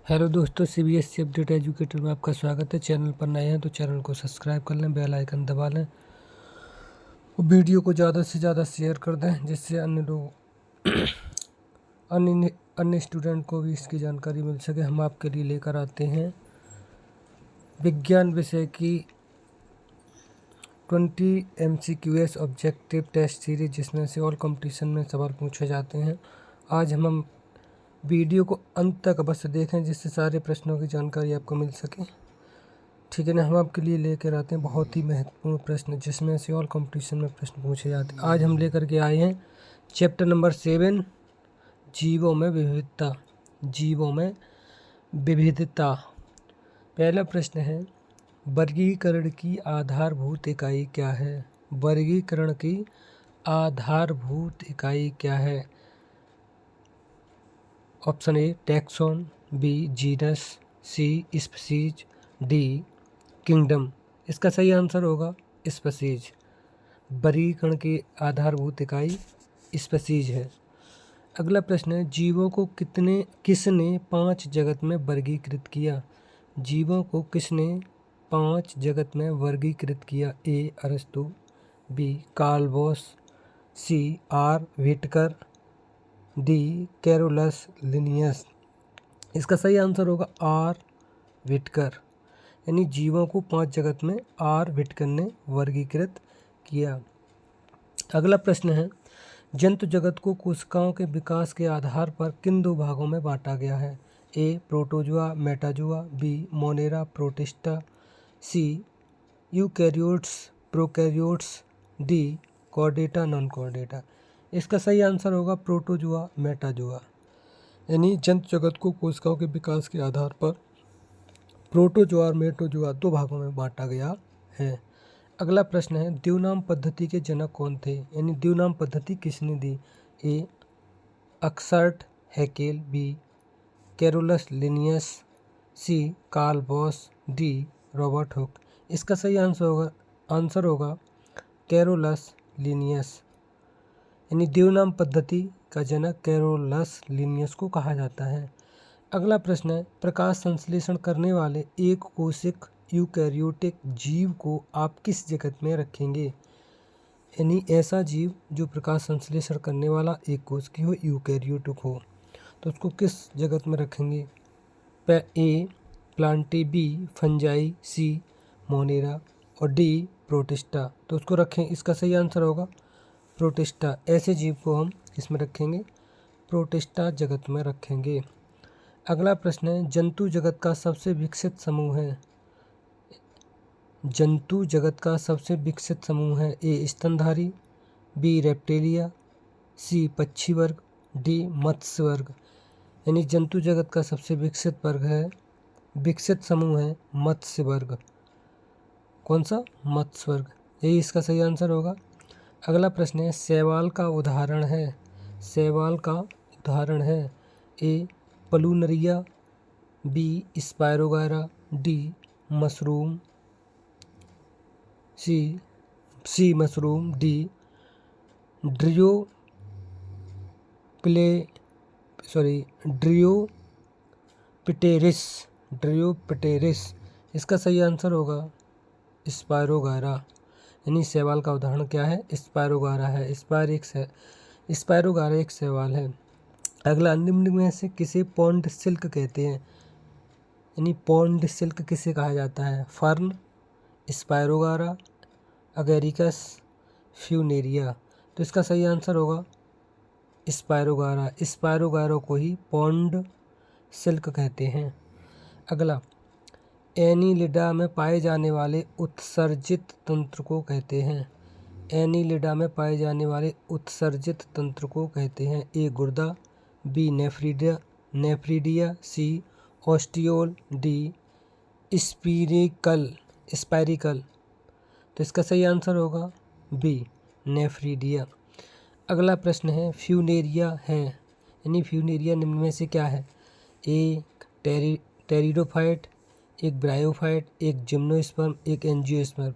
Hello दोस्तों, CBSE update educator में आपका स्वागत है। चैनल पर नए हैं तो चैनल को सब्सक्राइब कर लें, बेल आइकन दबा लें और वीडियो को ज़्यादा से ज़्यादा शेयर कर दें, जिससे अन्य लोग अन्य स्टूडेंट को भी इसकी जानकारी मिल सके। हम आपके लिए लेकर आते हैं विज्ञान विषय की 20 MCQS ऑब्जेक्टिव टेस्ट सीरीज, जिसमें से ऑल कंपटीशन में सवाल पूछे जाते हैं। आज हम वीडियो को अंत तक अवश्य देखें, जिससे सारे प्रश्नों की जानकारी आपको मिल सके। ठीक है ना। हम आपके लिए लेकर आते हैं बहुत ही महत्वपूर्ण प्रश्न, जिसमें से ऑल कंपटीशन में प्रश्न पूछे जाते हैं। आज हम लेकर के आए हैं चैप्टर नंबर 7, जीवों में विविधता। जीवों में विविधता। पहला प्रश्न है, वर्गीकरण की आधारभूत इकाई क्या है? वर्गीकरण की आधारभूत इकाई क्या है? Option A taxon, B genus, C species, D kingdom. इसका सही आंसर होगा स्पीसीज। वर्गीकरण की आधारभूत इकाई स्पीसीज है। अगला प्रश्न है, जीवों को किसने 5 जगत में वर्गीकृत किया? जीवों को किसने 5 जगत में वर्गीकृत किया? ए अरस्तु, B Karl Boss, C R Whittaker, D Carolus Linnaeus. इसका सही आंसर होगा आर व्हिटकर। यानी जीवों को 5 जगत में आर व्हिटकर ने वर्गीकृत किया। अगला प्रश्न है, जंतु जगत को कोशिकाओं के विकास के आधार पर किन 2 भागों में बांटा गया है? A protozoa metazoa, B monera protista, C eukaryotes prokaryotes, D chordata non chordata. इसका सही आंसर होगा प्रोटोजुआ मेटाजुआ। यानी जंतु जगत को कोशिकाओं के विकास के आधार पर प्रोटोजुआ और मेटाजुआ 2 भागों में बांटा गया है। अगला प्रश्न है, द्विनाम पद्धति के जनक कौन थे? यानी द्विनाम पद्धति किसने दी? ए अक्सर्ट Haeckel, B Carolus Linnaeus, C Karl Bosch, D Robert Hooke. इसका सही आंसर होगा कैरोलस लिनियस। यानी द्विनाम पद्धति का जनक कैरोलस लिनियस को कहा जाता है। अगला प्रश्न है, प्रकाश संश्लेषण करने वाले एक कोशिक यूकैरियोटिक जीव को आप किस जगत में रखेंगे? यानी ऐसा जीव जो प्रकाश संश्लेषण करने वाला एक कोशिकी हो, यूकैरियोटिक हो, तो उसको किस जगत में रखेंगे? ए प्लांटी, बी फंजाई, सी मोनेरा और डी प्रोटिस्टा। तो उसको रखें, इसका सही आंसर होगा प्रोटिस्टा। ऐसे जीव को हम इसमें रखेंगे, प्रोटिस्टा जगत में रखेंगे। अगला प्रश्न है, जंतु जगत का सबसे विकसित समूह है? जंतु जगत का सबसे विकसित समूह है ए स्तनधारी, बी रेप्टिलिया, सी पक्षी वर्ग, डी मत्स्य वर्ग। यानी जंतु जगत का सबसे विकसित समूह है मत्स्य वर्ग। कौन सा? मत्स्य वर्ग। यही इसका सही आंसर होगा। अगला प्रश्न है, शैवाल का उदाहरण है? शैवाल का उदाहरण है ए प्लूनरिया, बी स्पायरोगायरा, डी मशरूम, सी मशरूम, डी ड्रियोपिटेरिस। इसका सही आंसर होगा स्पायरोगायरा। यानी शैवाल का उदाहरण क्या है? स्पायरोगायरा है। स्पायरोगायरा एक शैवाल है। अगला, निम्न में से किसे पॉन्ड सिल्क कहते हैं? यानी पॉन्ड सिल्क किसे कहा जाता है? Fern, spirogyra, Agaricus, Funaria. तो इसका सही आंसर होगा स्पायरोगायरा। स्पायरोगायरा को ही पॉन्ड सिल्क कहते हैं। अगला, एनीलिडा में पाए जाने वाले उत्सर्जित तंत्र को कहते हैं? एनीलिडा में पाए जाने वाले उत्सर्जित तंत्र को कहते हैं ए गुर्दा, बी नेफ्रीडिया, सी ऑस्टियोल, डी स्पायरिकल। तो इसका सही आंसर होगा बी नेफ्रीडिया। अगला प्रश्न है, फ्यूनेरिया है? यानी फ्यूनेरिया निम्न में से क्या है? एक टेरिडोफाइट, एक ब्रायोफाइट, एक जिम्नोस्पर्म, एक एंजियोस्पर्म।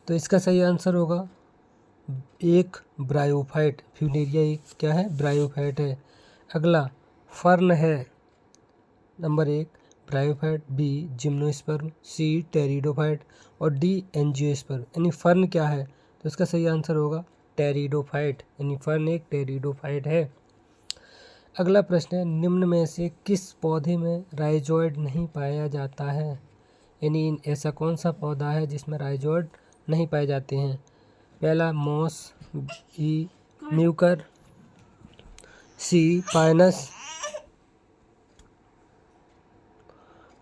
तो इसका सही आंसर होगा एक ब्रायोफाइट। फ्यूनेरिया एक क्या है? ब्रायोफाइट है। अगला, फर्न है? नंबर 1 ब्रायोफाइट, बी जिम्नोस्पर्म, सी टेरिडोफाइट और डी एंजियोस्पर्म। यानी फर्न क्या है, तो इसका सही आंसर होगा टेरिडोफाइट, यानी फर्न एक टेरिडोफाइट है। अगला प्रश्न है, निम्न में से किस पौधे में राइजोइड नहीं पाया जाता है? यानी ऐसा कौन सा पौधा है जिसमें राइजोइड नहीं पाए जाते हैं? पहला मॉस, बी म्यूकर, सी पाइनस,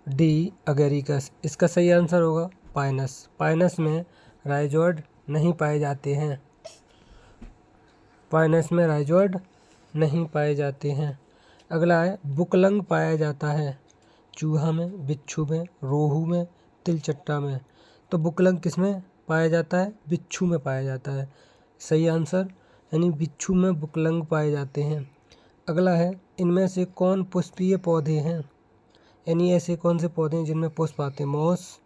डी अगेरिकस। इसका सही आंसर होगा पाइनस। पाइनस में राइजोइड नहीं पाए जाते हैं। पाइनस में राइजोइड नहीं पाए जाते हैं। अगला है, बुकलंग पाया जाता है चूहा में, बिच्छू में, रोहू में, तिलचट्टा में। तो बुकलंग किस में पाया जाता है? बिच्छू में पाया जाता है। सही आंसर, यानी बिच्छू में बुकलंग पाए जाते हैं। अगला है, इनमें से कौन पुष्पीय पौधे हैं? यानी ऐसे कौन से पौधे हैं जिनमें पुष्प आते हैं? Moss,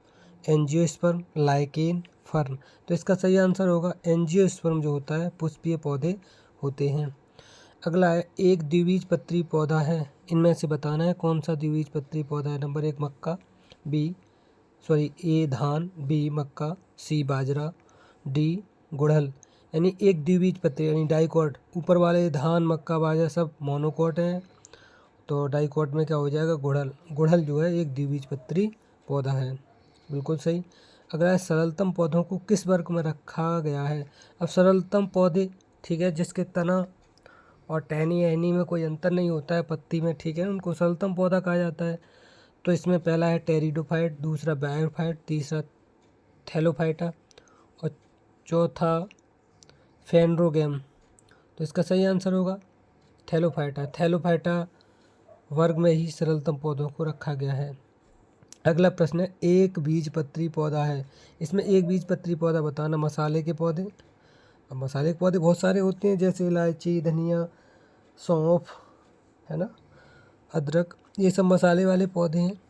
angiosperm, lichen, fern. तो इसका सही आंसर होगा एंजियोस्पर्म जो होता है पुष्पीय पौधे होते हैं। अगला है, एक द्विबीजपत्री पौधा है, इनमें से बताना है कौन सा द्विबीजपत्री पौधा है। नंबर 1 मक्का, ए धान, बी मक्का, सी बाजरा, डी गुड़हल। यानी एक द्विबीजपत्री यानी डाइकॉट, ऊपर वाले धान मक्का बाजरा सब मोनोकॉट हैं, तो डाइकॉट में क्या हो जाएगा? गुड़हल। गुड़हल जो है एक द्विबीजपत्री पौधा है, बिल्कुल सही। अगला है, सरलतम पौधों को किस वर्ग में रखा गया है? अब सरलतम पौधे, ठीक है, जिसके तना और टहनी एहनी में कोई अंतर नहीं होता है पत्ती में, ठीक है, उनको सरलतम पौधा कहा जाता है। तो इसमें पहला है टेरिडोफाइट, दूसरा ब्रायोफाइट, तीसरा थैलोफाइटा और चौथा फेनरोगेम। तो इसका सही आंसर होगा थैलोफाइटा। थैलोफाइटा वर्ग में ही सरलतम पौधों को रखा गया है। अगला प्रश्न है, एक बीजपत्री पौधा है, इसमें एक बीजपत्री पौधा बताना। मसाले के पौधे, अब मसाले के पौधे बहुत सारे होते हैं, जैसे इलायची, धनिया, सौंफ, है ना, अदरक, ये सब मसाले वाले पौधे हैं।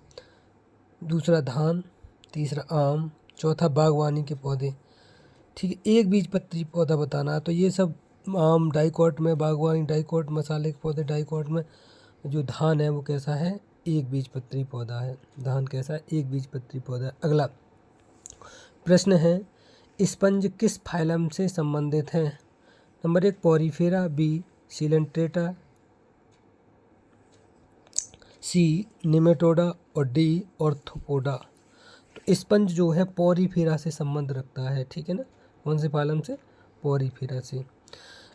दूसरा धान, तीसरा आम, चौथा बागवानी के पौधे। ठीक है, एक बीजपत्री पौधा बताना है, तो ये सब आम डाइकॉट में, बागवानी डाइकॉट, मसाले के पौधे डाइकॉट में। जो धान है वो कैसा है? एक बीजपत्री पौधा है। धान कैसा है? एक बीजपत्री पौधा है। अगला प्रश्न है, स्पंज किस फाइलम से संबंधित है? नंबर 1 पॉरीफेरा, बी सिलेंट्रेटा, सी निमेटोडा और डी ऑर्थोपोडा। तो स्पंज जो है पॉरीफेरा से संबंध रखता है, ठीक है ना। कौन से फाइलम से? पॉरीफेरा से।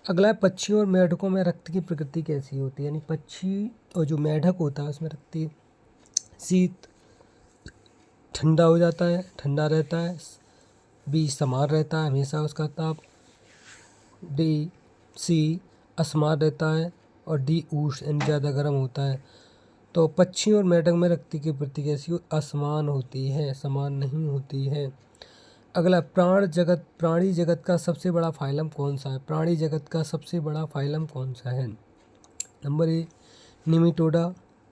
अगला है, पक्षियों और मेढकों में रक्त की प्रकृति कैसी होती है? यानी पक्षी और जो मेढक होता है उसमें रक्त शीत ठंडा हो जाता है, ठंडा रहता है, बी समान रहता है हमेशा उसका ताप, डी सी असमान रहता है और डी उष्ण यानी ज़्यादा गर्म होता है। तो पक्षी और मेढक में रक्त की प्रकृति कैसी? असमान होती है, समान नहीं होती है। अगला, प्राणी जगत का सबसे बड़ा फाइलम कौन सा है? प्राणी जगत का सबसे बड़ा फाइलम कौन सा है? नंबर 1 निमेटोडा,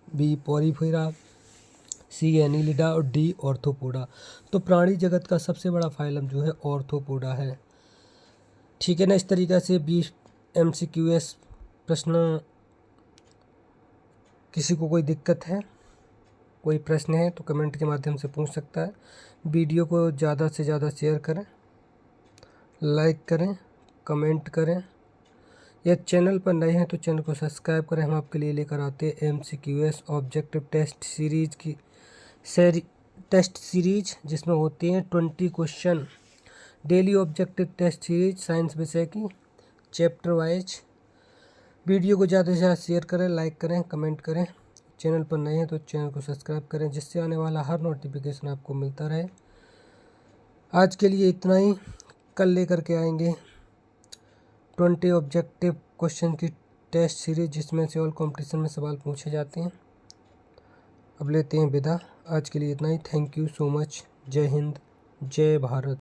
बी पॉरीफेरा, सी एनिलिडा और डी ऑर्थोपोडा। तो प्राणी जगत का सबसे बड़ा फाइलम जो है ऑर्थोपोडा है, ठीक है ना। इस तरीक़े से 20 MCQS प्रश्न। किसी को कोई दिक्कत है, कोई प्रश्न है तो कमेंट के माध्यम से पूछ सकता है। वीडियो को ज़्यादा से ज़्यादा शेयर करें, लाइक करें, कमेंट करें। या चैनल पर नए हैं तो चैनल को सब्सक्राइब करें। हम आपके लिए लेकर आते हैं MCQS ऑब्जेक्टिव टेस्ट सीरीज की टेस्ट सीरीज, जिसमें होती हैं 20 question. Daily objective test series science विषय की, चैप्टर वाइज। वीडियो को ज़्यादा से ज़्यादा शेयर करें, लाइक करें, कमेंट करें। चैनल पर नए हैं तो चैनल को सब्सक्राइब करें, जिससे आने वाला हर नोटिफिकेशन आपको मिलता रहे। आज के लिए इतना ही। कल लेकर के आएंगे 20 ऑब्जेक्टिव क्वेश्चन की टेस्ट सीरीज, जिसमें से ऑल कंपटीशन में सवाल पूछे जाते हैं। अब लेते हैं विदा। आज के लिए इतना ही। Thank you so much. जय हिंद, जय भारत।